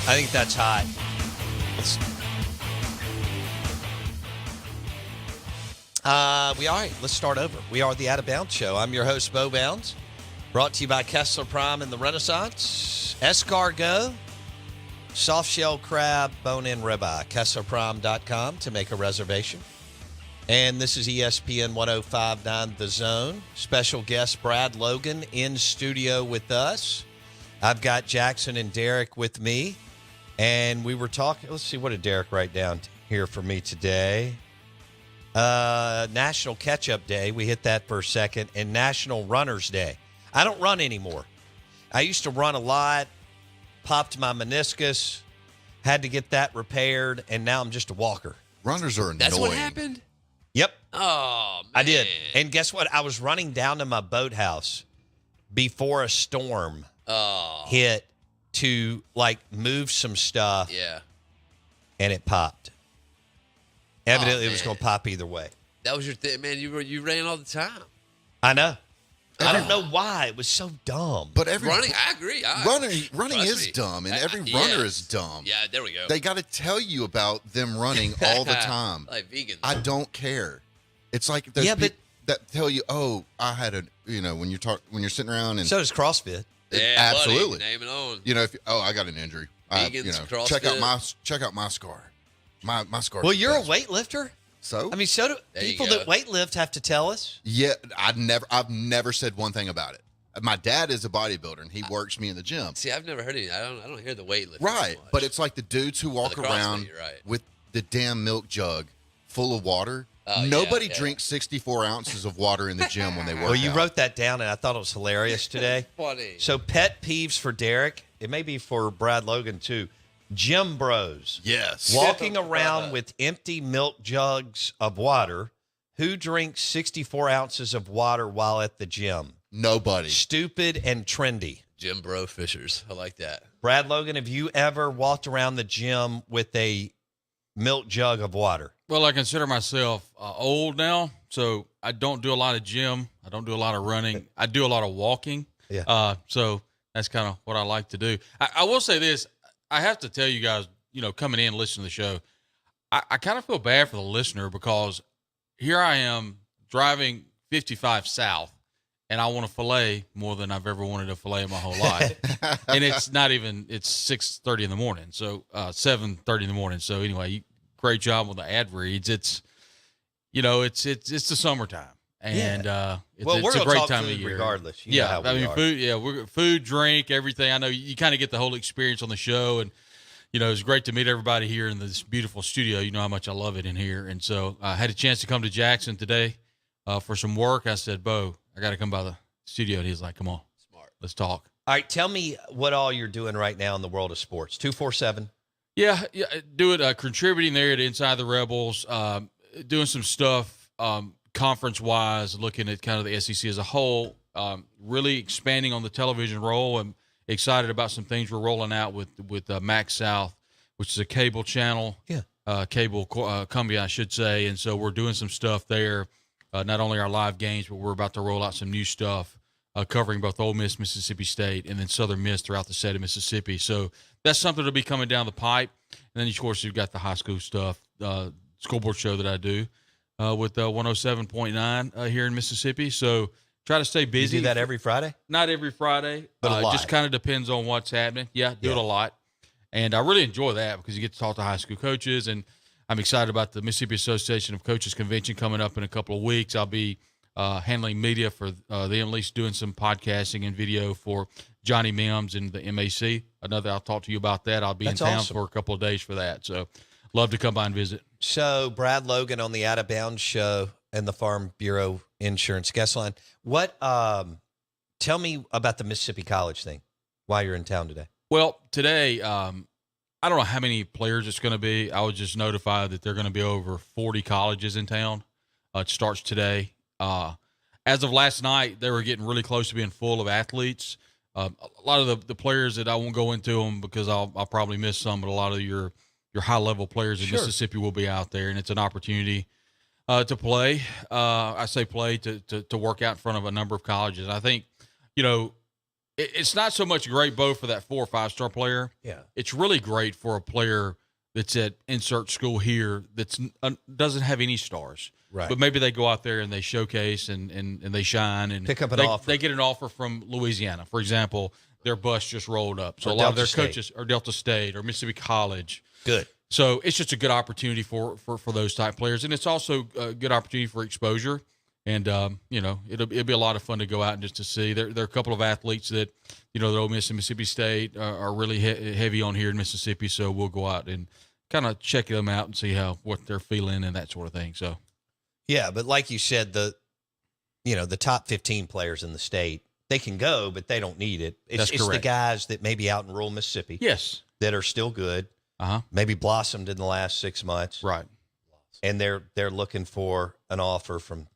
I think that's hot. All right. Let's start over. We are the Out of Bounds Show. I'm your host, Bo Bounds. Brought to you by Kessler Prime and the Renaissance. Escargot, soft shell crab, bone-in ribeye. KesslerPrime.com to make a reservation. And this is ESPN 105.9 The Zone. Special guest Brad Logan in studio with us. I've got Jackson and Derek with me. And we were talking, let's see, what did Derek write down here for me today? National Catch-Up Day. We hit that for a second. And National Runners Day. I don't run anymore. I used to run a lot, popped my meniscus, had to get that repaired, and now I'm just a walker. Runners are annoying. That's what happened? Yep. Oh, man. I did. And guess what? I was running down to my boathouse before a storm hit to, like, move some stuff. Yeah. And it popped. Evidently, it was going to pop either way. That was your thing, man. You ran all the time. I know. I don't know why. It was so dumb. But running, I agree. Running is dumb, and every runner is dumb. Yeah, there we go. They got to tell you about them running all the time. Like vegans. I don't care. It's like there's people that tell you, "Oh, I had when you're sitting around and so does CrossFit. Yeah, absolutely. Buddy, name it on. If I got an injury. Vegans, CrossFit. check out my scar. My scar. Well, you're a weightlifter. So I mean, so do people that weightlift have to tell us. Yeah, I've never said one thing about it. My dad is a bodybuilder, and he works me in the gym. See, I've never heard any. I don't hear the weightlifting. Right, but it's like the dudes who walk around right. with the damn milk jug full of water. Nobody drinks 64 ounces of water in the gym when they work out. Well, you wrote that down, and I thought it was hilarious today. Funny. So pet peeves for Derek. It may be for Brad Logan, too. Gym bros. Yes. Walking around with empty milk jugs of water. Who drinks 64 ounces of water while at the gym? Nobody. Stupid and trendy. Gym bro fishers. I like that. Brad Logan, have you ever walked around the gym with a milk jug of water? Well, I consider myself old now, so I don't do a lot of gym. I don't do a lot of running. I do a lot of walking. Yeah. So that's kind of what I like to do. I will say this. I have to tell you guys, coming in and listening to the show, I kind of feel bad for the listener because here I am driving 55 south, and I want to fillet more than I've ever wanted to fillet in my whole life. And it's 6:30 in the morning, so 7:30 in the morning. So anyway, great job with the ad reads. It's the summertime. And it's a great time of year. Regardless. Food, drink, everything. I know you kind of get the whole experience on the show, and it's great to meet everybody here in this beautiful studio. You know how much I love it in here, and so I had a chance to come to Jackson today for some work. I said, "Bo, I got to come by the studio," and he's like, "Come on, smart, let's talk." All right, tell me what all you're doing right now in the world of sports. 247. Yeah, do it. Contributing there to Inside the Rebels, doing some stuff. Conference-wise, looking at kind of the SEC as a whole, really expanding on the television role. I'm excited about some things we're rolling out with Max South, which is a cable channel, cable Columbia, I should say. And so we're doing some stuff there, not only our live games, but we're about to roll out some new stuff covering both Ole Miss, Mississippi State, and then Southern Miss throughout the state of Mississippi. So that's something to be coming down the pipe. And then, of course, you've got the high school stuff, school board show that I do. With 107.9 here in Mississippi. So try to stay busy. You do that every Friday? Not every Friday. But a lot. It just kind of depends on what's happening. Yeah, do it a lot. And I really enjoy that because you get to talk to high school coaches. And I'm excited about the Mississippi Association of Coaches Convention coming up in a couple of weeks. I'll be handling media for them, at least doing some podcasting and video for Johnny Mims and the MAC. I'll talk to you about that. I'll be in town for a couple of days for that. So love to come by and visit. So, Brad Logan on the Out of Bounds Show and the Farm Bureau Insurance Guest Line. What? Tell me about the Mississippi College thing while you're in town today. Well, today, I don't know how many players it's going to be. I was just notified that there are going to be over 40 colleges in town. It starts today. As of last night, they were getting really close to being full of athletes. A lot of the players that I won't go into them because I'll probably miss some, but a lot of your high-level players in Mississippi will be out there, and it's an opportunity to play. I say play to work out in front of a number of colleges. I think, it's not so much great, Bo, for that 4 or 5 star player. Yeah. It's really great for a player that's at insert school here that's doesn't have any stars. Right. But maybe they go out there and they showcase and they shine and pick up an they, offer. They get an offer from Louisiana, for example. Their bus just rolled up, so Or a lot of Delta their coaches are Delta State or Mississippi College. Good. So it's just a good opportunity for those type players, and it's also a good opportunity for exposure. And it'll be a lot of fun to go out and just to see. There are a couple of athletes that the Ole Miss and Mississippi State are really heavy on here in Mississippi. So we'll go out and kind of check them out and see what they're feeling and that sort of thing. So yeah, but like you said, the top 15 players in the state, they can go, but they don't need it. It's the guys that maybe out in rural Mississippi, yes, that are still good. Maybe blossomed in the last 6 months, right? And they're looking for an offer from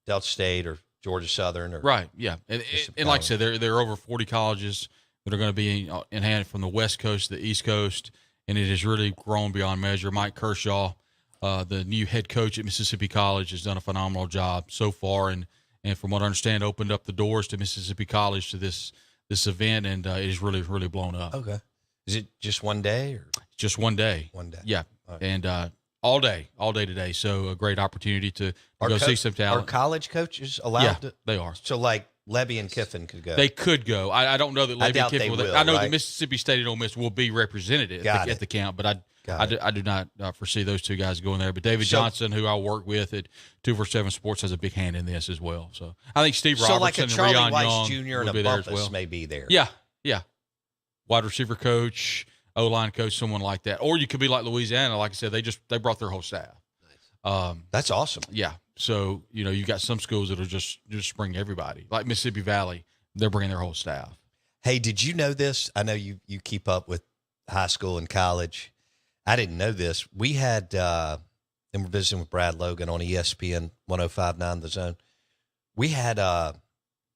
Delta State or Georgia Southern, or right, yeah. And like I said, there are over 40 colleges that are going to be in hand from the West Coast to the East Coast, and it has really grown beyond measure. Mike Kershaw, the new head coach at Mississippi College, has done a phenomenal job so far, and from what I understand, opened up the doors to Mississippi College to this event, and it is really, really blown up. Okay. Is it just one day or just one day? One day. Yeah, right. And all day today. So a great opportunity to go see some talent. Are college coaches allowed to? They are. So like Levy and Kiffin could go. They could go. I don't know that Levy and Kiffin will. I know right? that Mississippi State and Ole Miss will be represented at the camp, but I do not foresee those two guys going there. But David Johnson, who I work with at 247 Sports, has a big hand in this as well. So I think Steve Robertson like a and Charlie Rion Weiss Young Jr. will and be a there Bumpus as well. may be there. Yeah. Wide receiver coach, O-line coach, someone like that. Or you could be like Louisiana. Like I said, they brought their whole staff. That's awesome. Yeah. So, you got some schools that are just bring everybody. Like Mississippi Valley, they're bringing their whole staff. Hey, did you know this? I know you keep up with high school and college. I didn't know this. We had, and we're visiting with Brad Logan on ESPN 105.9 The Zone. We had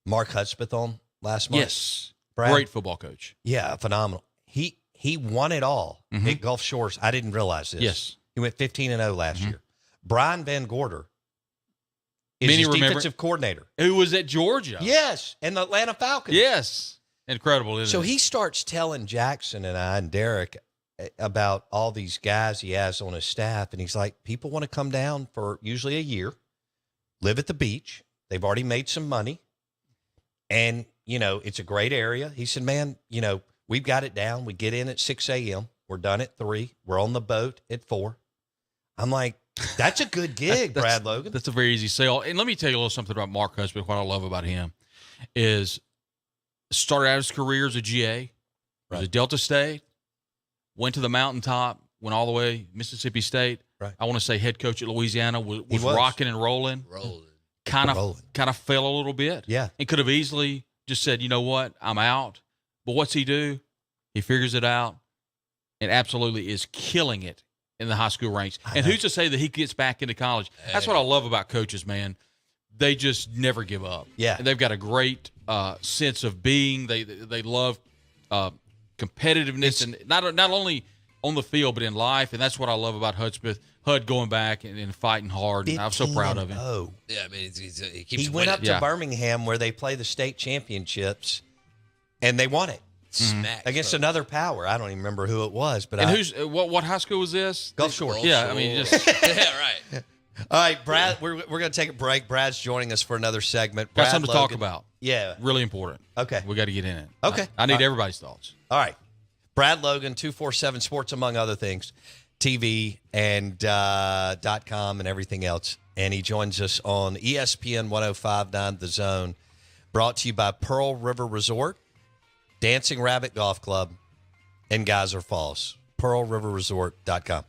Mark Hudspeth on last month. Yes. Brad? Great football coach. Yeah, phenomenal. He won it all at Gulf Shores. I didn't realize this. Yes. He went 15-0 last year. Brian Van Gorder is his defensive coordinator. Who was at Georgia. Yes, and the Atlanta Falcons. Yes. Incredible, isn't it? So he starts telling Jackson and I and Derek about all these guys he has on his staff, and he's like, people want to come down for usually a year, live at the beach. They've already made some money, and, it's a great area. He said, man, we've got it down. We get in at 6 a.m. We're done at 3. We're on the boat at 4. I'm like, that's a good gig, Brad Logan. That's a very easy sell. And let me tell you a little something about Mark Husband. What I love about him is started out his career as a GA, was at Delta State, went to the mountaintop, went all the way Mississippi State. Right. I want to say head coach at Louisiana, was rocking and rolling. Kind of fell a little bit. Yeah. And could have easily just said, you know what, I'm out. But what's he do? He figures it out and absolutely is killing it in the high school ranks. And who's to say that he gets back into college? That's what I love about coaches, man. They just never give up. Yeah. And they've got a great sense of being. They love competitiveness, and not only on the field, but in life. And that's what I love about Hudspeth. Hud going back and fighting hard. And I'm so proud of him. Oh, Yeah, I mean, he keeps he went winning. up to Birmingham where they play the state championships, and they won it. Smack Against folks. another power. I don't even remember who it was. But And who's what high school was this? Gulf Shores. Yeah, I mean, just Yeah, right. All right, Brad, we're going to take a break. Brad's joining us for another segment. got Brad something to talk Logan. about. Yeah. Really important. Okay. We got to get in it. Okay. I need everybody's thoughts. All right. Brad Logan, 247 Sports, among other things, TV and .com and everything else. And he joins us on ESPN 105.9 The Zone, brought to you by Pearl River Resort, Dancing Rabbit Golf Club, and Geyser Falls. PearlRiverResort.com.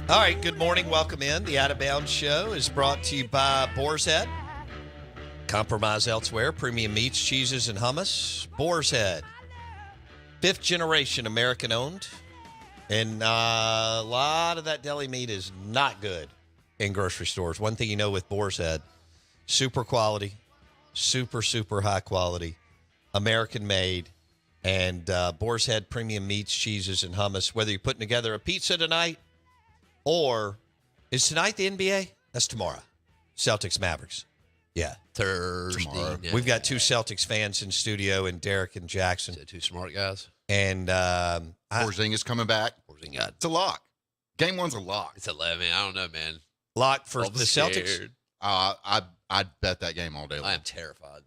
All right, good morning. Welcome in. The Out of Bounds Show is brought to you by Boar's Head. Compromise elsewhere. Premium meats, cheeses, and hummus. Boar's Head. 5th generation American owned. And a lot of that deli meat is not good in grocery stores. One thing you know with Boar's Head, super quality, super, super high quality, American made. And Boar's Head premium meats, cheeses, and hummus. Whether you're putting together a pizza tonight, or is tonight the NBA? That's tomorrow. Celtics Mavericks. Yeah. Thursday. Tomorrow. Night. We've got 2 Celtics fans in studio, and Derek and Jackson. Is that 2 smart guys? And Porzingis coming back. Porzingis. It's a lock. Game 1's a lock. It's 11. I don't know, man. lock for I'm the Celtics. scared. I'd bet that game all day I long. am terrified.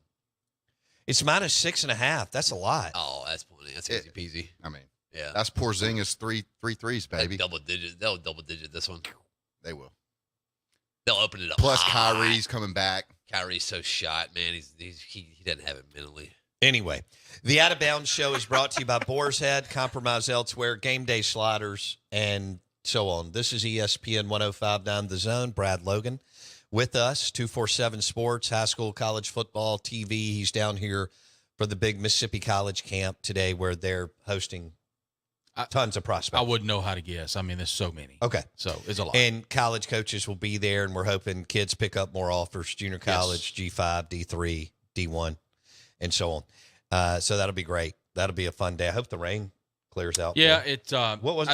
It's -6.5. That's a lot. Oh, that's plenty. That's easy peasy. I mean, Yeah. that's Porzingis three threes, baby. Double digit. They'll double digit this one. They will. They'll open it up. Plus high. Kyrie's coming back. Kyrie's so shot, man. He doesn't have it mentally. Anyway, the Out of Bounds Show is brought to you by Boar's Head, Compromise Elsewhere, Game Day Sliders, and so on. This is ESPN 105.9 The Zone. Brad Logan with us, 247 Sports, high school, college football, TV. He's down here for the big Mississippi College camp today where they're hosting tons of prospects. I wouldn't know how to guess. I mean, there's so many. Okay. So it's a lot. And college coaches will be there, and we're hoping kids pick up more offers, junior college, G5, D3, D1, and so on. So that'll be great. That'll be a fun day. I hope the rain clears out. Yeah, I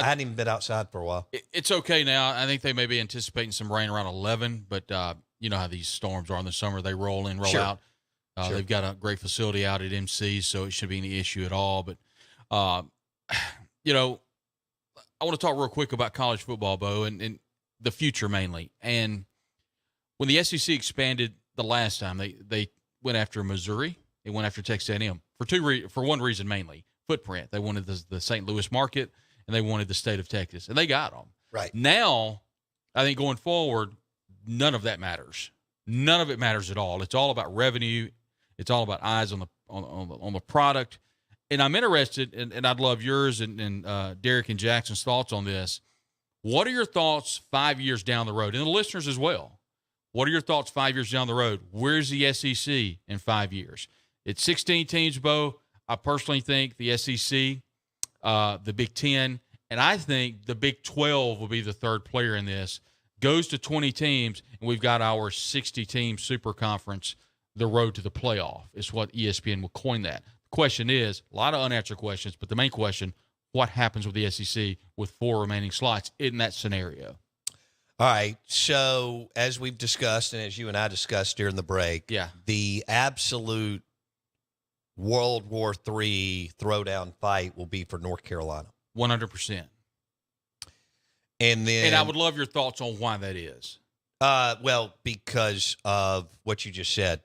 hadn't even been outside for a while. It's okay now. I think they may be anticipating some rain around 11, but you know how these storms are in the summer. They roll in, roll Sure. out. Sure. They've got a great facility out at MC, so it shouldn't be any issue at all. But, you know, I want to talk real quick about college football, Bo, and the future mainly. And when the SEC expanded the last time, they went after Missouri. They went after Texas A&M for one reason mainly, footprint. They wanted the St. Louis market, and they wanted the state of Texas, and they got them. Right. Now, I think going forward, none of that matters. None of it matters at all. It's all about revenue. It's all about eyes on the product. And I'm interested, and I'd love yours and Derek and Jackson's thoughts on this. What are your thoughts 5 years down the road, and the listeners as well? What are your thoughts 5 years down the road? Where's the SEC in 5 years? It's 16 teams, Bo. I personally think the SEC, the Big Ten, and I think the Big 12 will be the third player in this. Goes to 20 teams, and we've got our 60-team super conference, the road to the playoff. Is what ESPN will coin that. The question is, a lot of unanswered questions, but the main question, what happens with the SEC with 4 remaining slots in that scenario? All right. So as we've discussed, and as you and I discussed during the break, the absolute World War III throwdown fight will be for North Carolina. 100%. And I would love your thoughts on why that is. Well, because of what you just said.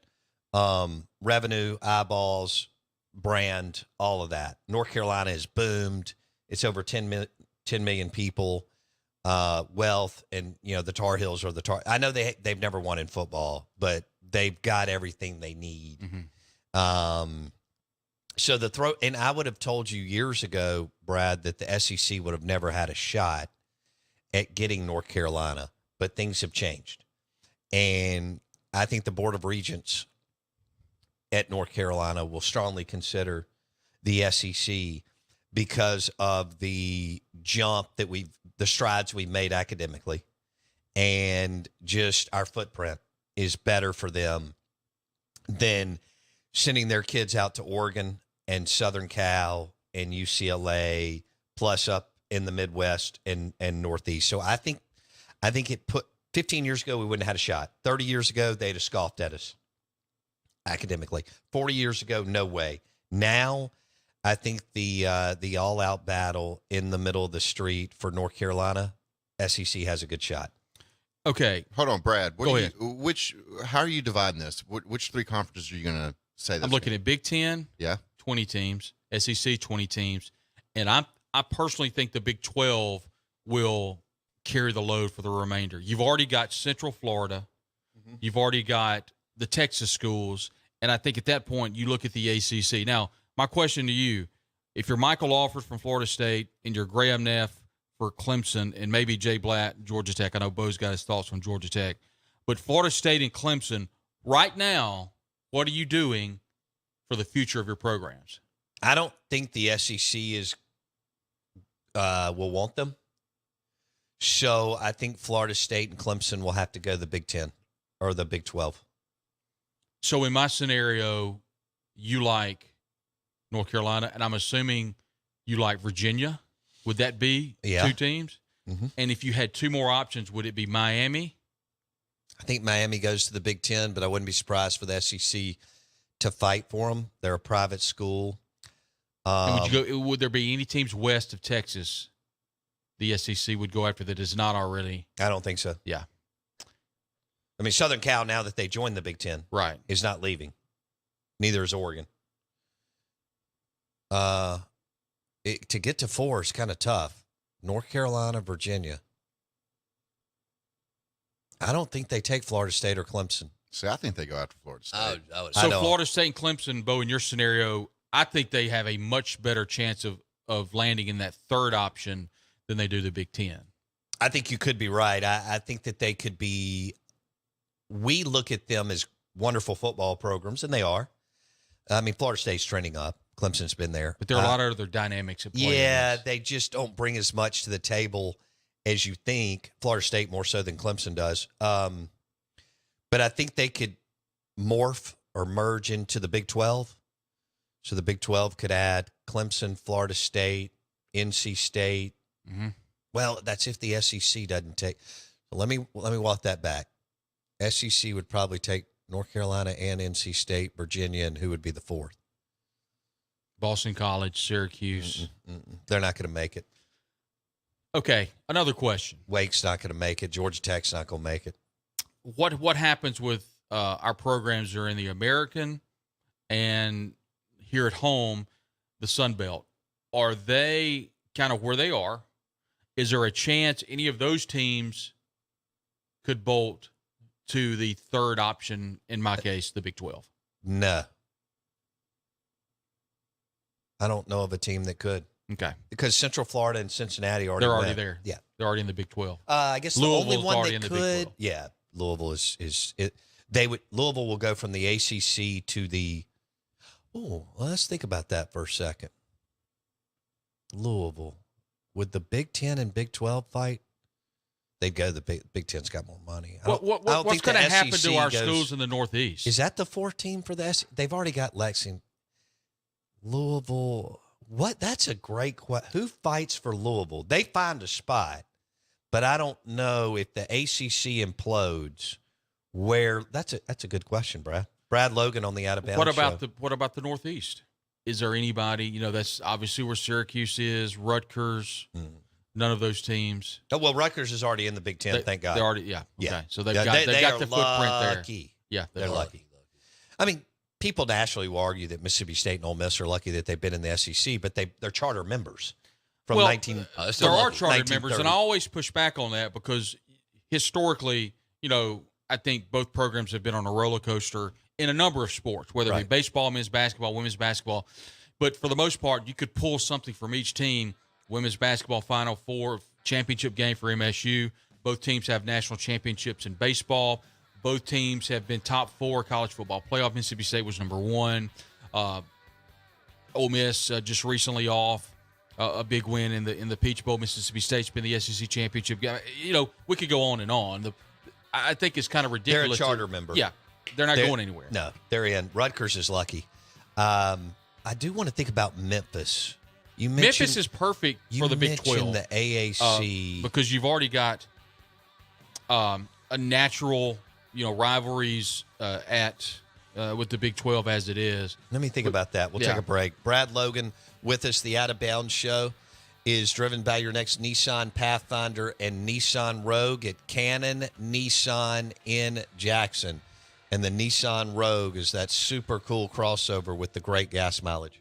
Revenue, eyeballs, brand, all of that. North Carolina has boomed. It's over 10 million people, wealth, and, you know, the Tar Heels are the Tar. I know they've never won in football, but they've got everything they need. Mm-hmm. So and I would have told you years ago, Brad, that the SEC would have never had a shot at getting North Carolina, but things have changed. And I think the Board of Regents at North Carolina will strongly consider the SEC because of the the strides we've made academically, and just our footprint is better for them than sending their kids out to Oregon and Southern Cal and UCLA, plus up in the Midwest and Northeast. So I think it put 15 years ago, we wouldn't have had a shot. 30 years ago, they'd have scoffed at us academically. 40 years ago, no way. Now, I think the all-out battle in the middle of the street for North Carolina, SEC has a good shot. Okay. Hold on, Brad. Go ahead. How are you dividing this? Which 3 conferences are you going to say this? I'm looking at Big Ten, 20 teams, SEC, 20 teams, and I personally think the Big 12 will carry the load for the remainder. You've already got Central Florida. Mm-hmm. You've already got the Texas schools, and I think at that point you look at the ACC. Now, my question to you, if you're Michael Alford from Florida State and you're Graham Neff for Clemson and maybe Jay Blatt, Georgia Tech. I know Bo's got his thoughts on Georgia Tech. But Florida State and Clemson, right now, what are you doing for the future of your programs? I don't think the SEC will want them. So I think Florida State and Clemson will have to go the Big Ten or the Big 12. So in my scenario, you like North Carolina, and I'm assuming you like Virginia. Would that be two teams? Mm-hmm. And if you had two more options, would it be Miami? I think Miami goes to the Big Ten, but I wouldn't be surprised for the SEC to fight for them. They're a private school. And would there be any teams west of Texas the SEC would go after that is not already? I don't think so. Yeah. I mean, Southern Cal, now that they joined the Big Ten, right, is not leaving. Neither is Oregon. To get to 4 is kind of tough. North Carolina, Virginia. I don't think they take Florida State or Clemson. See, I think they go after Florida State. So Florida State and Clemson, Bo, in your scenario, I think they have a much better chance of landing in that third option than they do the Big Ten. I think you could be right. I think that they could be. We look at them as wonderful football programs, and they are. I mean, Florida State's trending up. Clemson's been there. But there are a lot of other dynamics at play. Yeah, they just don't bring as much to the table as you think. Florida State more so than Clemson does. But I think they could morph or merge into the Big 12. So the Big 12 could add Clemson, Florida State, NC State. Mm-hmm. Well, that's if the SEC doesn't take. So let me walk that back. SEC would probably take North Carolina and NC State, Virginia, and who would be the fourth? Boston College, Syracuse. They're not going to make it. Okay, another question. Wake's not going to make it. Georgia Tech's not going to make it. What happens with our programs that are in the American and here at home, the Sun Belt? Are they kind of where they are? Is there a chance any of those teams could bolt to the third option, in my case, the Big 12? No. I don't know of a team that could. Okay. Because Central Florida and Cincinnati they're already went. there. Yeah. They're already in the Big 12. I guess the Louisville's only one already that in the could. Big 12. Yeah, Louisville is it. Louisville will go from the ACC to the. Oh, well, let's think about that for a second. Louisville, would the Big 10 and Big 12 fight? They'd go. The Big Ten's got more money. What's going to happen to our schools in the Northeast? Is that the fourth team for the SEC? They've already got Lexington, Louisville. What? That's a great question. Who fights for Louisville? They find a spot, but I don't know if the ACC implodes. Where? That's a good question, Brad. Brad Logan on the Out of Bounds show. What about the Northeast? Is there anybody? That's obviously where Syracuse is, Rutgers. None of those teams. Oh, well, Rutgers is already in the Big Ten. Thank God. They're already, yeah. Okay. Yeah. So they've got the footprint there. Yeah, They're lucky. I mean, people nationally will argue that Mississippi State and Ole Miss are lucky that they've been in the SEC, but they're charter members from there 19. are charter members, and I always push back on that because historically, I think both programs have been on a roller coaster in a number of sports, whether it be baseball, men's basketball, women's basketball. But for the most part, you could pull something from each team. Women's basketball Final Four championship game for MSU. Both teams have national championships in baseball. Both teams have been top 4 college football playoff. Mississippi State was number 1. Ole Miss just recently off a big win in the Peach Bowl. Mississippi State's been the SEC championship game. We could go on and on. I think it's kind of ridiculous. They're a charter member. Yeah, they're not going anywhere. No, they're in. Rutgers is lucky. I do want to think about Memphis. Memphis is perfect for the Big 12. The AAC because you've already got a natural, rivalries with the Big 12 as it is. Let me think about that. We'll take a break. Brad Logan with us. The Out of Bounds show is driven by your next Nissan Pathfinder and Nissan Rogue at Cannon Nissan in Jackson. And the Nissan Rogue is that super cool crossover with the great gas mileage.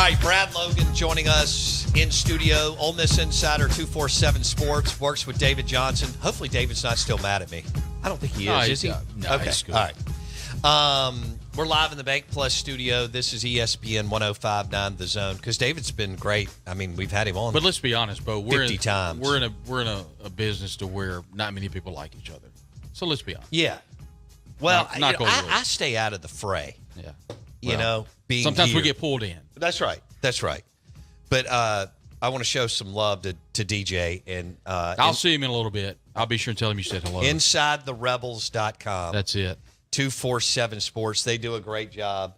All right, Brad Logan joining us in studio. Ole Miss Insider 247 Sports, works with David Johnson. Hopefully David's not still mad at me. I don't think he is he? No, okay, he's good. all right. We're live in the Bank Plus studio. This is ESPN 105.9 The Zone, because David's been great. I mean, we've had him on. But let's be honest, Bo. We're 50 times. We're in a business to where not many people like each other. So let's be honest. Yeah. Well, Not going to I stay out of the fray. Yeah. You know, being sometimes here. we get pulled in. That's right. That's right. But I want to show some love to DJ. And I'll see him in a little bit. I'll be sure and tell him you said hello. InsideTheRebels.com. That's it. 247 Sports. They do a great job.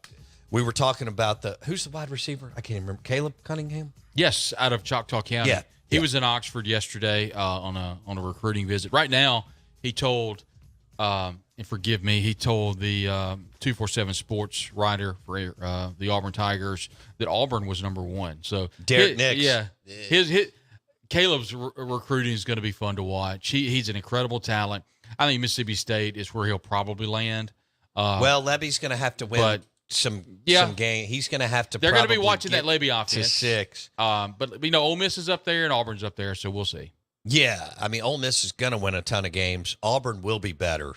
We were talking about who's the wide receiver? I can't even remember. Caleb Cunningham? Yes, out of Choctaw County. Yeah. He was in Oxford yesterday on a recruiting visit. Right now, he told, and forgive me, he told the 247 Sports writer for the Auburn Tigers that Auburn was number one. So Derek Nix. Yeah. His Caleb's recruiting is going to be fun to watch. He's an incredible talent. I think Mississippi State is where he'll probably land. Well, Levy's going to have to win some game. He's going to have to. They're going to be watching that Levy offense to 6. But Ole Miss is up there and Auburn's up there, so we'll see. Yeah, I mean, Ole Miss is going to win a ton of games. Auburn will be better.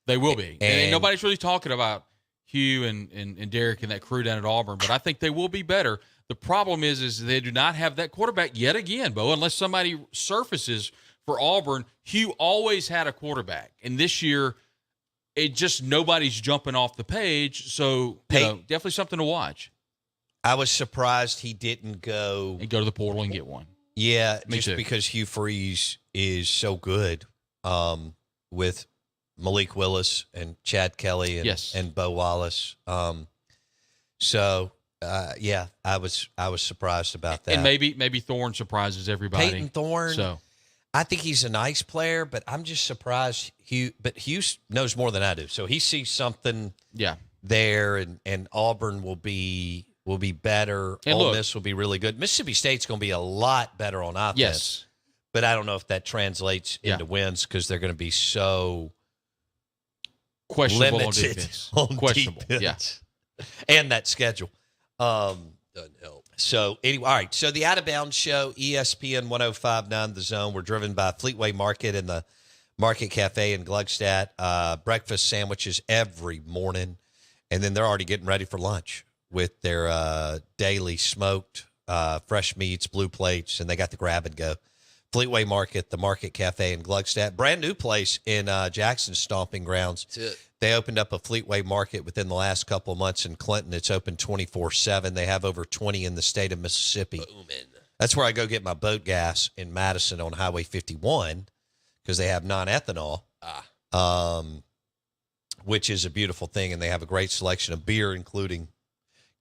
They will be, and nobody's really talking about Hugh and Derek and that crew down at Auburn, but I think they will be better. The problem is they do not have that quarterback yet again, Bo, unless somebody surfaces for Auburn. Hugh always had a quarterback, and this year it just nobody's jumping off the page. So definitely something to watch. I was surprised he didn't go to the portal and get one. Yeah, Me just too. because Hugh Freeze is so good with Malik Willis and Chad Kelly and Bo Wallace. I was surprised about that. And maybe Thorne surprises everybody. Peyton Thorne. So I think he's a nice player, but I'm just surprised Hugh knows more than I do. So he sees something there, and Auburn will be better. And Ole Miss will be really good. Mississippi State's going to be a lot better on offense. Yes. But I don't know if that translates into wins because they're going to be so questionable limited on defense. Questionable, defense. yeah. And that schedule. Doesn't help. So anyway, all right. So the Out of Bounds Show, ESPN 105.9 The Zone. We're driven by Fleetway Market and the Market Cafe in Gluckstadt. Breakfast sandwiches every morning, and then they're already getting ready for lunch with their daily smoked fresh meats, blue plates, and they got the grab and go. Fleetway Market, the Market Cafe in Gluckstadt. Brand new place in Jackson's stomping grounds. That's it. They opened up a Fleetway Market within the last couple of months in Clinton. It's open 24/7. They have over 20 in the state of Mississippi. Booming. That's where I go get my boat gas in Madison on Highway 51 because they have non-ethanol, which is a beautiful thing. And they have a great selection of beer, including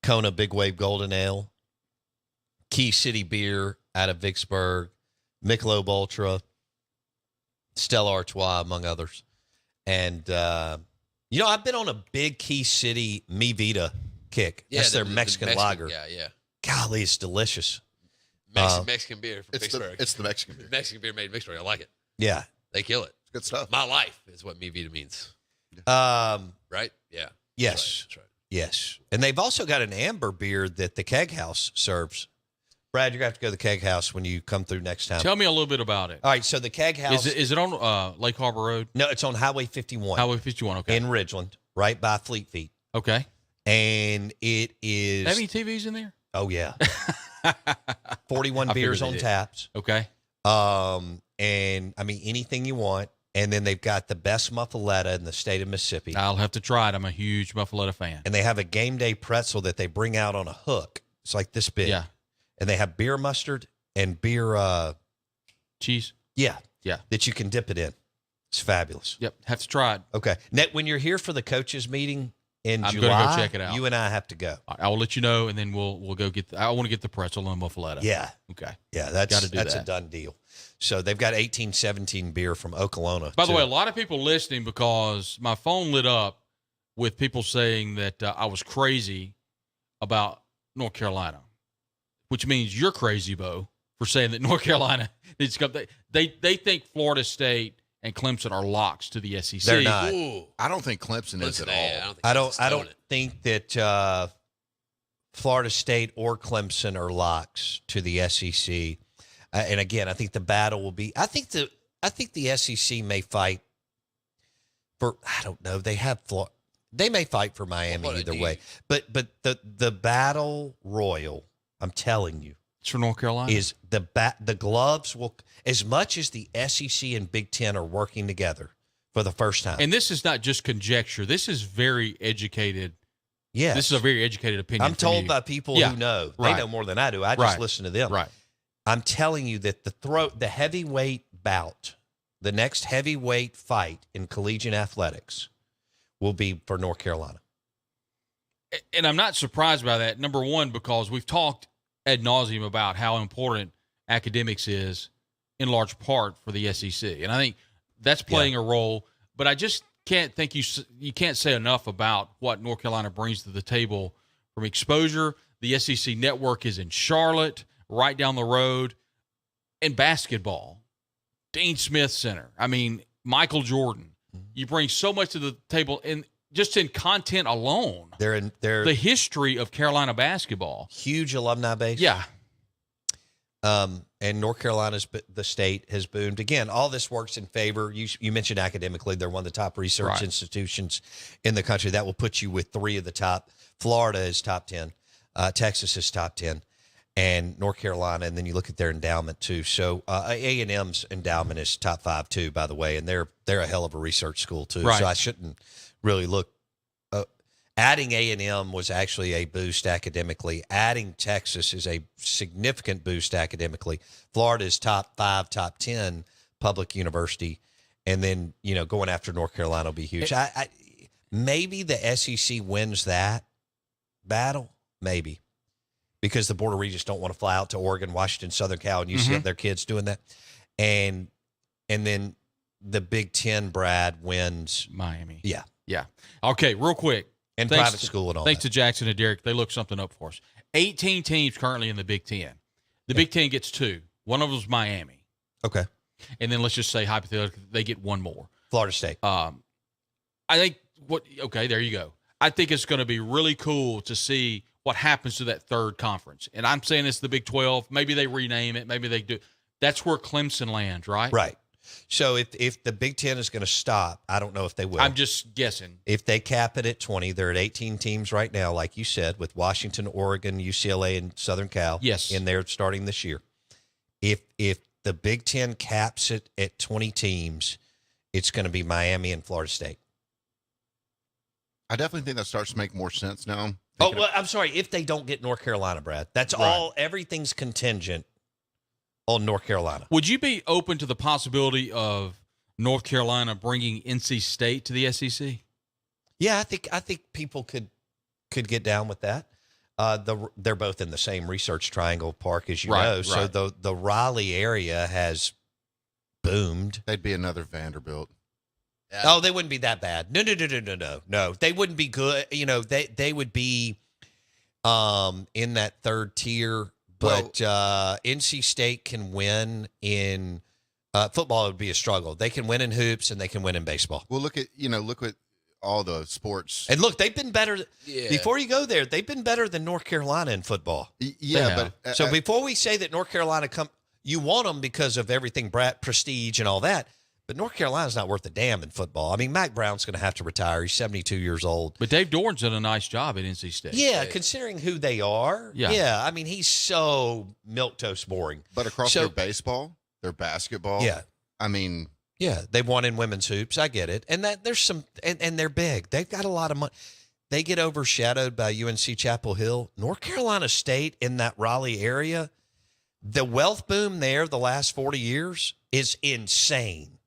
Kona Big Wave Golden Ale, Key City Beer out of Vicksburg, Michelob Ultra, Stella Artois, among others. And, I've been on a big Key City Mi Vida kick. Yeah, That's their Mexican lager. Yeah. Golly, it's delicious. Mexican beer from It's Vicksburg. the Mexican beer. Mexican beer made in Vicksburg. I like it. Yeah. They kill it. It's good stuff. My life is what Mi Vida means. Right? Yeah. Yes. That's right. Yes. And they've also got an amber beer that the Keg House serves. Brad, you're going to have to go to the Keg House when you come through next time. Tell me a little bit about it. All right, so the Keg House. Is it on Lake Harbor Road? No, it's on Highway 51. Highway 51, okay. In Ridgeland, right by Fleet Feet. Okay. And it is. Have any TVs in there? Oh, yeah. 41 beers on taps. Okay. And, I mean, anything you want. And then they've got the best muffaletta in the state of Mississippi. I'll have to try it. I'm a huge muffaletta fan. And they have a game day pretzel that they bring out on a hook. It's like this big. Yeah. And they have beer mustard and beer cheese. Yeah. Yeah. That you can dip it in. It's fabulous. Yep. Have to try it. Okay. Now, when you're here for the coaches meeting in I'm July, gonna go check it out. You and I have to go. I will let you know, and then we'll go get. I want to get the pretzel and muffaletta. Yeah. Okay. Yeah, that's Gotta do a that. done deal. So they've got 1817 beer from Okolona. By the way, a lot of people listening because my phone lit up with people saying that I was crazy about North Carolina, which means you're crazy, Bo, for saying that North Carolina needs to come. They think Florida State and Clemson are locks to the SEC. They're not. Ooh. I don't think Clemson is at all. I don't think I don't think that Florida State or Clemson are locks to the SEC. And again, I think the battle will be. I think the SEC may fight for. I don't know. They have Florida. They may fight for Miami either way. But the battle royal, I'm telling you, It's for North Carolina. is the gloves will, as much as the SEC and Big Ten are working together for the first time. And this is not just conjecture. This is very educated. Yes. This is a very educated opinion. I'm told by people who know. They know more than I do. I just listen to them. Right. I'm telling you that the heavyweight bout, the next heavyweight fight in collegiate athletics will be for North Carolina. And I'm not surprised by that. Number one, because we've talked ad nauseum about how important academics is in large part for the SEC. And I think that's playing a role, but I just can't think you can't say enough about what North Carolina brings to the table from exposure. The SEC network is in Charlotte, right down the road, and basketball. Dean Smith Center. I mean, Michael Jordan. You bring so much to the table in just in content alone. They're the history of Carolina basketball. Huge alumni base. Yeah. And North Carolina's the state has boomed. Again, all this works in favor. You mentioned academically, they're one of the top research institutions in the country. That will put you with three of the top. Florida is top 10. Texas is top 10. And North Carolina, and then you look at their endowment too. So A&M's endowment is top 5 too, by the way, and they're a hell of a research school too. Right. So I shouldn't really look. Adding A&M was actually a boost academically. Adding Texas is a significant boost academically. Florida is top 5, top 10 public university, and then going after North Carolina will be huge. Maybe the SEC wins that battle, maybe. Because the Board of Regents don't want to fly out to Oregon, Washington, Southern Cal, and you see their kids doing that. And then the Big Ten, Brad, wins. Miami. Yeah. Yeah. Okay, real quick. And private school and all thanks that. to Jackson and Derek. They looked something up for us. 18 teams currently in the Big Ten. The Big Ten gets 2. One of them is Miami. Okay. And then let's just say, hypothetically, they get one more. Florida State. I think okay, there you go. I think it's going to be really cool to see what happens to that third conference. And I'm saying it's the Big 12. Maybe they rename it. Maybe they do. That's where Clemson lands, right? Right. So if the Big Ten is going to stop, I don't know if they will. I'm just guessing. If they cap it at 20, they're at 18 teams right now, like you said, with Washington, Oregon, UCLA, and Southern Cal. Yes. In there starting this year. If the Big Ten caps it at 20 teams, it's going to be Miami and Florida State. I definitely think that starts to make more sense now. I'm sorry. If they don't get North Carolina, Brad, that's all. Everything's contingent on North Carolina. Would you be open to the possibility of North Carolina bringing NC State to the SEC? Yeah, I think people could get down with that. They're both in the same research triangle park, as you know. So the Raleigh area has boomed. They'd be another Vanderbilt. Yeah. Oh, they wouldn't be that bad. No. They wouldn't be good. They would be in that third tier. But NC State can win in football. It would be a struggle. They can win in hoops and they can win in baseball. Well, look at all the sports. And look, they've been better. Yeah. Before you go there, they've been better than North Carolina in football. Yeah. But so before we say that North Carolina you want them because of everything, prestige and all that. But North Carolina's not worth a damn in football. I mean, Mac Brown's going to have to retire. He's 72 years old. But Dave Doran's done a nice job at NC State. Yeah, considering who they are. Yeah. I mean, he's so milquetoast boring. But across their baseball, their basketball. Yeah. I mean. Yeah, they've won in women's hoops. I get it. And that there's some and they're big. They've got a lot of money. They get overshadowed by UNC Chapel Hill. North Carolina State in that Raleigh area, the wealth boom there the last 40 years is insane.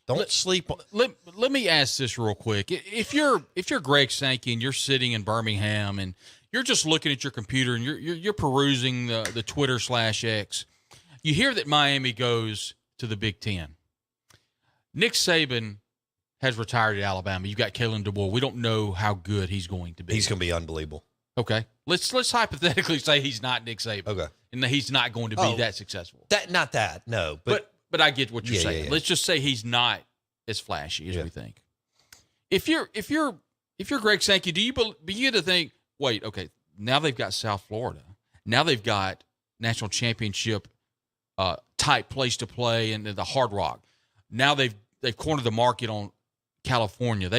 Don't sleep on. Let me ask this real quick. If you're Greg Sankey and you're sitting in Birmingham and you're just looking at your computer and you're perusing the Twitter/X, you hear that Miami goes to the Big Ten. Nick Saban has retired at Alabama. You've got Kalen DeBoer. We don't know how good he's going to be. He's going to be unbelievable. Okay, let's hypothetically say he's not Nick Saban. Okay, and that he's not going to be that successful. No, But I get what you're saying. Yeah. Let's just say he's not as flashy as we think. If you're Greg Sankey, do you begin to think, wait, okay, now they've got South Florida. Now they've got national championship type place to play in the Hard Rock. Now they've cornered the market on California.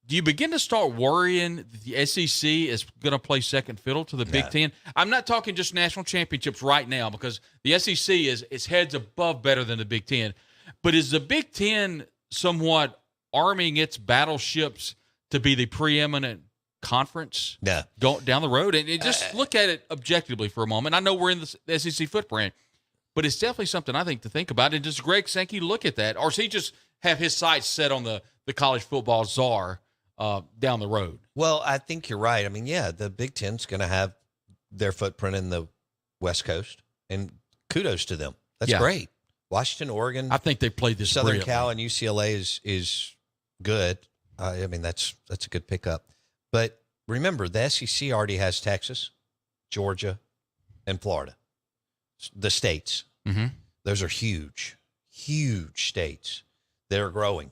Do you begin to start worrying that the SEC is going to play second fiddle to the Big Ten? I'm not talking just national championships right now, because the SEC is heads above better than the Big Ten. But is the Big Ten somewhat arming its battleships to be the preeminent conference down the road? And just look at it objectively for a moment. I know we're in the SEC footprint, but it's definitely something I think to think about. And does Greg Sankey look at that? Or does he just have his sights set on the college football czar down the road? Well, I think you're right. I mean, the Big Ten's going to have their footprint in the West Coast, and kudos to them. That's great. Washington, Oregon. I think they played this Southern brilliantly. Cal and UCLA is good. I mean, that's a good pickup. But remember, the SEC already has Texas, Georgia, and Florida. The states. Mm-hmm. Those are huge, huge states that are growing.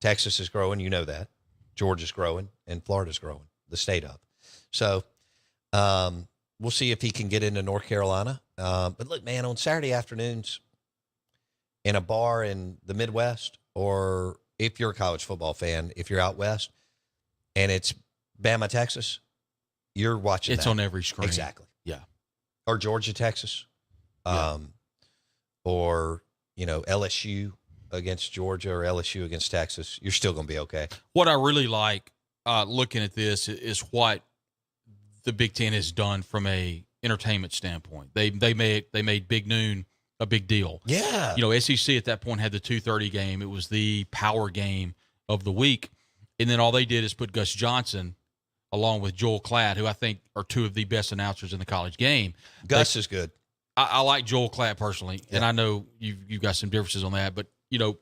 Texas is growing, you know that. Georgia's growing, and Florida's growing, the state of. So we'll see if he can get into North Carolina. But look, man, on Saturday afternoons in a bar in the Midwest, or if you're a college football fan, if you're out west, and it's Bama, Texas, you're watching It's that. on every screen. Exactly. Yeah. Or Georgia, Texas. Or, LSU against Georgia or LSU against Texas. You're still going to be okay. What I really like looking at this is what the Big Ten has done from a entertainment standpoint. They made Big Noon a big deal. Yeah. SEC at that point had the 2:30 game. It was the power game of the week. And then all they did is put Gus Johnson along with Joel Klatt, who I think are two of the best announcers in the college game. Gus is good. I like Joel Klatt personally, and I know you've got some differences on that, but,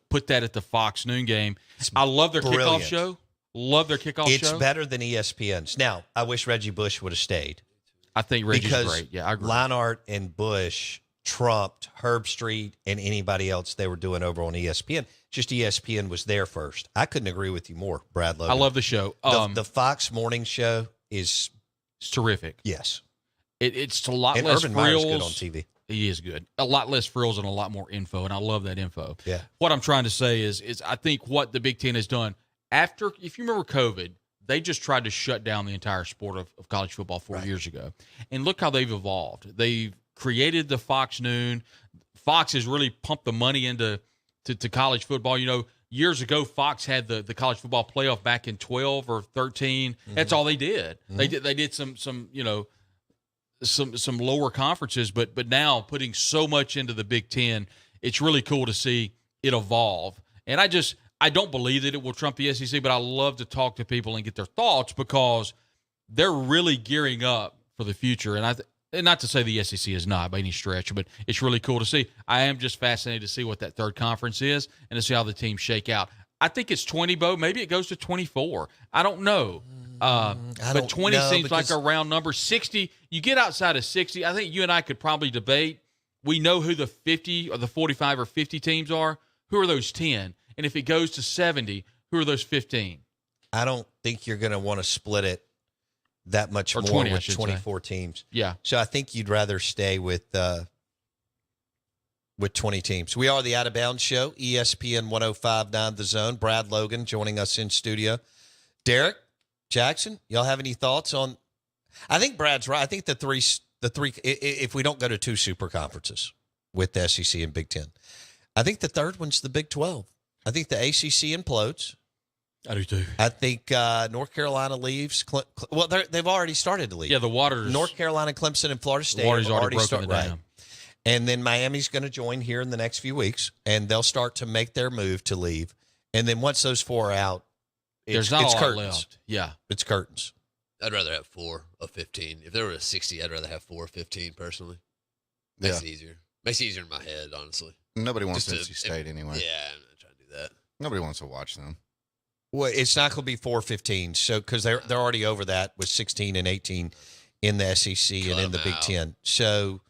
put that at the Fox noon game. I love their brilliant. kickoff show. Love their kickoff show. It's better than ESPN's. Now, I wish Reggie Bush would have stayed. I think Reggie's because great. Yeah, I agree. Leinart and Bush trumped Herb Street and anybody else they were doing over on ESPN. Just ESPN was there first. I couldn't agree with you more, Brad Logan. I love the show. The Fox morning show is It's terrific. yes. It's a lot And less Urban Meyer's frills. good on TV. He is good. A lot less frills and a lot more info, and I love that info. Yeah. What I'm trying to say is I think what the Big Ten has done after, if you remember COVID, they just tried to shut down the entire sport of college football 4 years ago. And look how they've evolved. They've created the Fox Noon. Fox has really pumped the money into to college football. Years ago, Fox had the college football playoff back in 12 or 13. Mm-hmm. That's all they did. Mm-hmm. They did some lower conferences, but now putting so much into the Big Ten, it's really cool to see it evolve. And I don't believe that it will trump the SEC, but I love to talk to people and get their thoughts because they're really gearing up for the future. And not to say the SEC is not by any stretch, but it's really cool to see. I am just fascinated to see what that third conference is and to see how the teams shake out. I think it's 20, Bo. Maybe it goes to 24. I don't know. But 20 seems like a round number. 60, you get outside of 60, I think you and I could probably debate. We know who the 50 or the 45 or 50 teams are. Who are those 10? And if it goes to 70, who are those 15? I don't think you're going to want to split it that much Or more 20, I with should 24 teams. Yeah. So I think you'd rather stay with 20 teams. We are the Out of Bounds Show, ESPN 105.9 The Zone. Brad Logan joining us in studio. Derek Jackson, y'all have any thoughts on? I think Brad's right. I think the three. If we don't go to two super conferences with the SEC and Big Ten, I think the third one's the Big 12. I think the ACC implodes. I do too. I think North Carolina leaves. Well, they've already started to leave. Yeah, the Waters. North Carolina, Clemson, and Florida State Waters have already broken started. it down. Right. And then Miami's going to join here in the next few weeks, and they'll start to make their move to leave. And then once those four are out, there's not it's a lot curtains. left. Yeah. It's curtains. I'd rather have 4 of 15. If there were a 60, I'd rather have 4 of 15 personally. Makes it easier. Makes it easier in my head, honestly. Nobody wants Just NC State anyway. Yeah, I'm not trying to do that. Nobody wants to watch them. Well, it's not going to be 4-15, so because they're already over that with 16 and 18 in the SEC and in the Big Ten. So,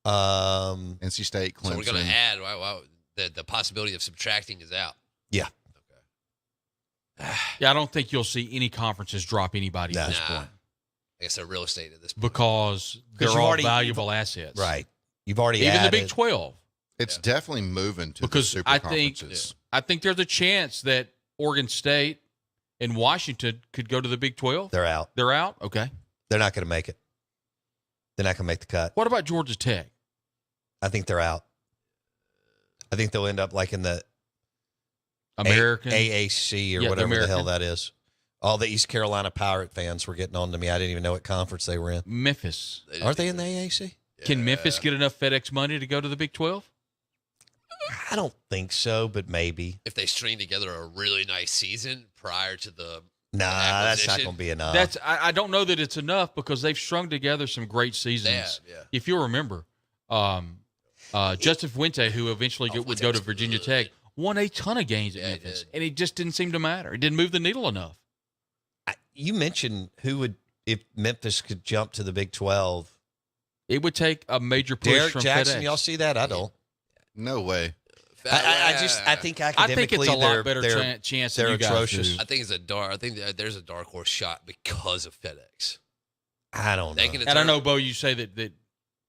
NC State, Clemson. So we're going to add. The possibility of subtracting is out. Yeah. Yeah, I don't think you'll see any conferences drop anybody at this point. I guess they're real estate at this point. because they're you've all already- valuable assets. Right. You've already Even added. the Big 12. It's definitely moving to Because the super I think conferences. there's a chance that Oregon State and Washington could go to the Big 12. They're out. They're out? Okay. They're not going to make it. They're not going to make the cut. What about Georgia Tech? I think they're out. I think they'll end up like in the American? AAC or Yeah, the whatever the hell American. that is. All the East Carolina Pirate fans were getting on to me. I didn't even know what conference they were in. Memphis. Aren't they in the AAC? Can Memphis get enough FedEx money to go to the Big 12? I don't think so, but maybe. If they string together a really nice season prior to the Nah, that's not acquisition. going to be enough. That's I don't know that it's enough because they've strung together some great seasons. Yeah. If you remember, Justin Fuente, who eventually would go to Fuente's Virginia good. Tech, won a ton of games at Yeah, he Memphis, did. and it just didn't seem to matter. It didn't move the needle enough. You mentioned who would, if Memphis could jump to the Big 12. It would take a major push Derek from Jackson, FedEx. y'all see that? I don't. No way. I think I academically think it's a lot better they're chance they're than you guys atrocious. do. I think it's a dark. I think that there's a dark horse shot because of FedEx. I don't know. They can And I know, Bo, you say that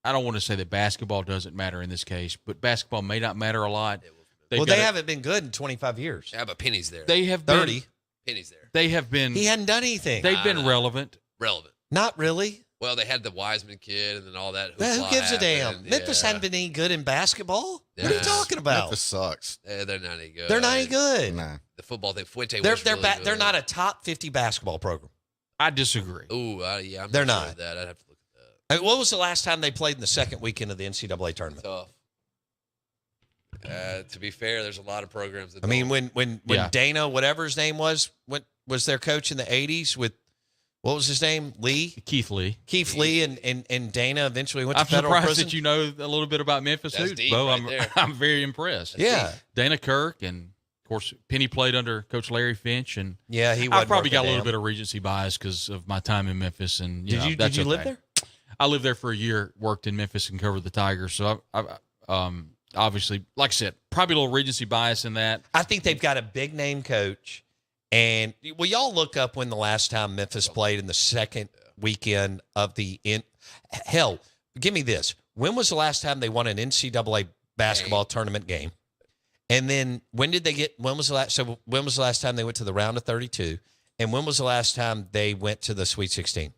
I don't want to say that basketball doesn't matter in this case, but basketball may not matter a lot. They've Well, got they a- haven't been good in 25 years. Yeah, but Penny's there. They have 30. been. Penny's there. They have been. He hadn't done anything. They've been relevant. Relevant. Not really. Well, they had the Wiseman kid and then all that. Who hoopla gives a damn? happened. Memphis Yeah. hadn't been any good in basketball. What are you Yeah. talking about? Memphis sucks. They're not any good. They're not any good. Nah. The football thing. Fuente They're was really good. they're not a top 50 basketball program. I disagree. Ooh, yeah, I'm They're not. Sure not. of that. I'd have to look at that. I mean, what was the last time they played in the second weekend of the NCAA tournament? Tough. To be fair, there's a lot of programs that I mean, don't. when Yeah. Dana, whatever his name was their coach in the 80s with, what was his name? Keith Lee. Keith Lee and Dana eventually went to I'm federal surprised prison. that you know a little bit about Memphis That's hoops, deep Bo. right there. I'm very impressed. Yeah. Dana Kirk and of course Penny played under Coach Larry Finch, and Yeah, he I wasn't probably got a worth little damn. bit of Regency bias because of my time in Memphis. And Did you live there? I lived there for a year, worked in Memphis, and covered the Tigers. So I obviously, like I said, probably a little Regency bias in that. I think they've got a big name coach. And will y'all look up when the last time Memphis played in the second weekend of the hell, give me this. When was the last time they won an NCAA basketball tournament game? And then when was the last time they went to the round of 32? And when was the last time they went to the Sweet 16?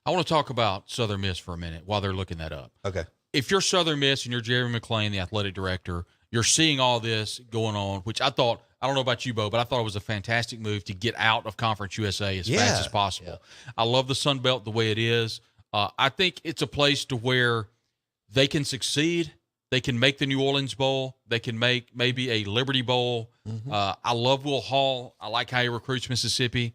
I want to talk about Southern Miss for a minute while they're looking that up. Okay. If you're Southern Miss and you're Jerry McClain, the athletic director, you're seeing all this going on, which I don't know about you, Bo, but I thought it was a fantastic move to get out of Conference USA as fast as possible. I love the Sun Belt the way it is. I think it's a place to where they can succeed. They can make the New Orleans Bowl. They can make maybe a Liberty Bowl. Mm-hmm. I love Will Hall. I like how he recruits Mississippi.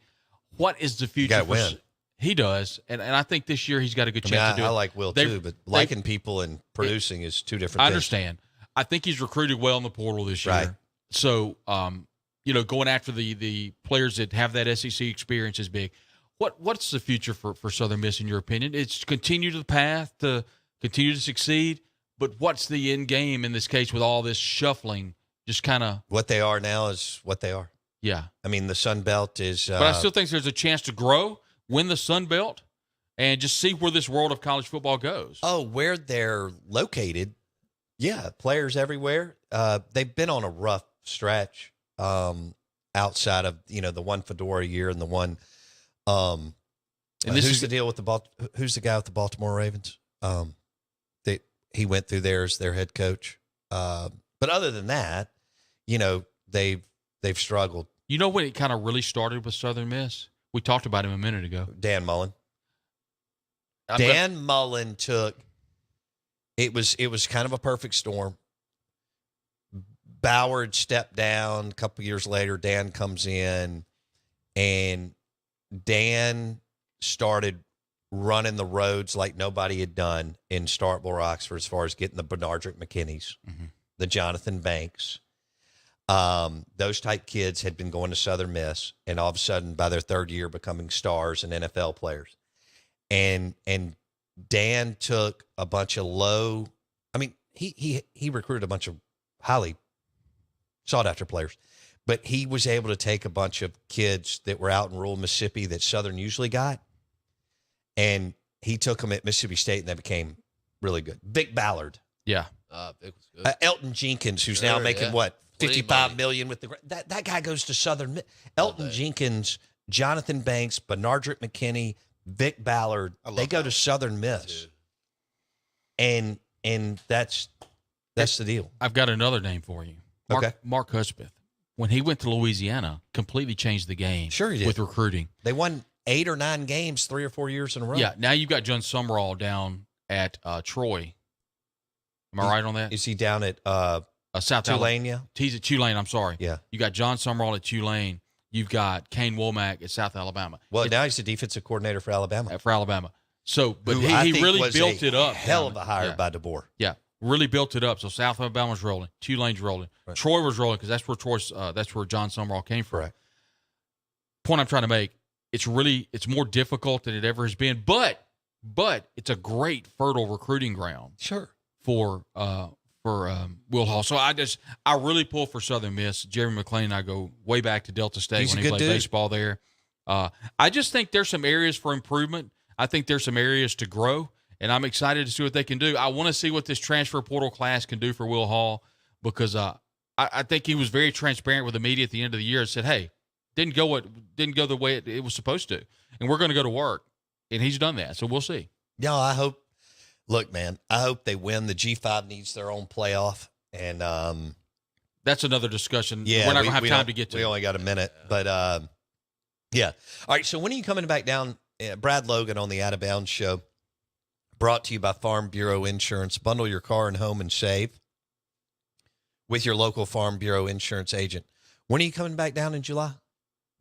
What is the future? gotta win. He does, and I think this year he's got a good chance to do it. I like Will They- too, but liking people and producing is two different I things. understand. I think he's recruited well in the portal this year. Right. So, going after the players that have that SEC experience is big. What's the future for Southern Miss in your opinion? It's continue the path to continue to succeed, but what's the end game in this case with all this shuffling? Just kind of, What they are now is what they are. yeah. I mean, the Sun Belt is. But I still think there's a chance to grow, win the Sun Belt, and just see where this world of college football goes. Where they're located, yeah, players everywhere. They've been on a rough stretch outside of the one Fedora year and the one. And this who's is the deal with who's the guy with the Baltimore Ravens? He went through there as their head coach. But other than that, they've struggled. You know when it kind of really started with Southern Miss? We talked about him a minute ago. Dan Mullen. Dan Mullen took. It was kind of a perfect storm. Ballard stepped down. A couple years later, Dan comes in, and Dan started running the roads like nobody had done in Starkville or Oxford as far as getting the Bernardrick McKinneys, the Jonathan Banks. Those type kids had been going to Southern Miss, and all of a sudden, by their third year, becoming stars and NFL players. And Dan took a bunch of low. I mean, he recruited a bunch of highly sought after players, but he was able to take a bunch of kids that were out in rural Mississippi that Southern usually got, and he took them at Mississippi State, and they became really good. Vic Ballard. Yeah. Vic was good. Elton Jenkins, who's now making what, Plenty $55 million with that guy goes to Southern Miss. Elton Jenkins, Jonathan Banks, Benardrick McKinney, Vic Ballard. They go to Southern Miss, and that's the deal. I've got another name for you. Mark Hudspeth. When he went to Louisiana, completely changed the game. Sure he did. With recruiting. They won 8 or 9 games 3 or 4 years in a row. Yeah. Now you've got John Summerall down at Troy. Am I right on that? Is he down at South Tulane? Yeah. He's at Tulane. I'm sorry. Yeah. You got John Summerall at Tulane. You've got Kane Womack at South Alabama. Well, now he's the defensive coordinator for Alabama. So, but he really built it up. Hell of a hire by DeBoer. Yeah. Really built it up. So South Alabama's rolling, Tulane's rolling, right. Troy was rolling because that's where John Summerall came from. Right. Point I'm trying to make: it's more difficult than it ever has been, but it's a great fertile recruiting ground. Sure. For Will Hall. So I really pull for Southern Miss. Jeremy McClain and I go way back to Delta State when he played baseball there. I just think there's some areas for improvement. I think there's some areas to grow. And I'm excited to see what they can do. I want to see what this transfer portal class can do for Will Hall because I think he was very transparent with the media at the end of the year and said, "Hey, didn't go the way it was supposed to, and we're going to go to work." And he's done that, so we'll see. No, I hope. Look, man, I hope they win. The G5 needs their own playoff, and that's another discussion. Yeah, we're not going to have time to get to. We only got a minute, but yeah. All right. So when are you coming back down? Brad Logan on the Out of Bounds Show. Brought to you by Farm Bureau Insurance. Bundle your car and home and save with your local Farm Bureau Insurance agent. When are you coming back down in July?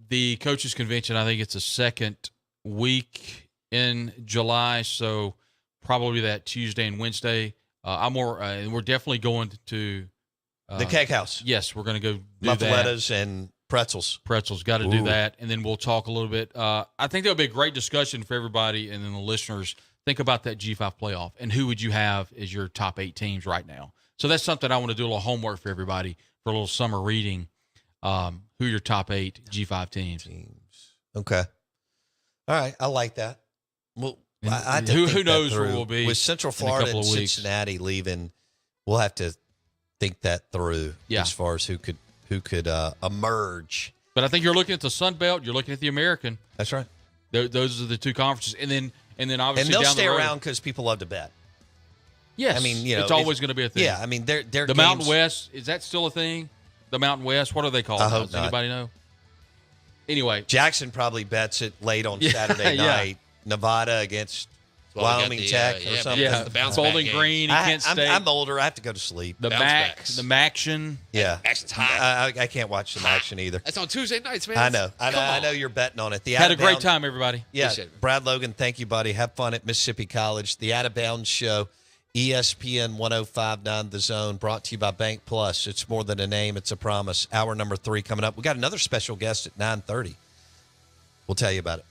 The coaches convention, I think it's the second week in July, so probably that Tuesday and Wednesday. We're definitely going to the Keg House. Yes, we're going to go do Muffalettas that. and pretzels. Got to do that, and then we'll talk a little bit. I think that'll be a great discussion for everybody, and then the listeners. Think about that G5 playoff and who would you have as your top 8 teams right now. So that's something I want to do a little homework for everybody for a little summer reading. Who are your top 8 G5 teams? Okay. All right. I like that. Well, who knows where we'll be with Central Florida and Cincinnati leaving. We'll have to think that through as far as who could emerge. But I think you're looking at the Sun Belt. You're looking at the American. That's right. Those are the 2 conferences, and then obviously they'll down stay the road, around because people love to bet. Yes, I mean, it's always going to be a thing. Yeah, I mean, they're the Mountain West, is that still a thing? The Mountain West, what are they called? I hope Does anybody know? Anyway, Jackson probably bets it late on Saturday night. Nevada against Wyoming Tech or something. Yeah, Bowling Green, Kent State. I'm older. I have to go to sleep. The Maction. Yeah, Action's high. I can't watch the Action either. That's on Tuesday nights, man. I know you're betting on it. Had a great time, everybody. Yeah, Brad Logan, thank you, buddy. Have fun at Mississippi College. The Out of Bounds Show, ESPN 105.9 The Zone, brought to you by Bank Plus. It's more than a name; it's a promise. Hour number 3 coming up. We got another special guest at 9:30. We'll tell you about it.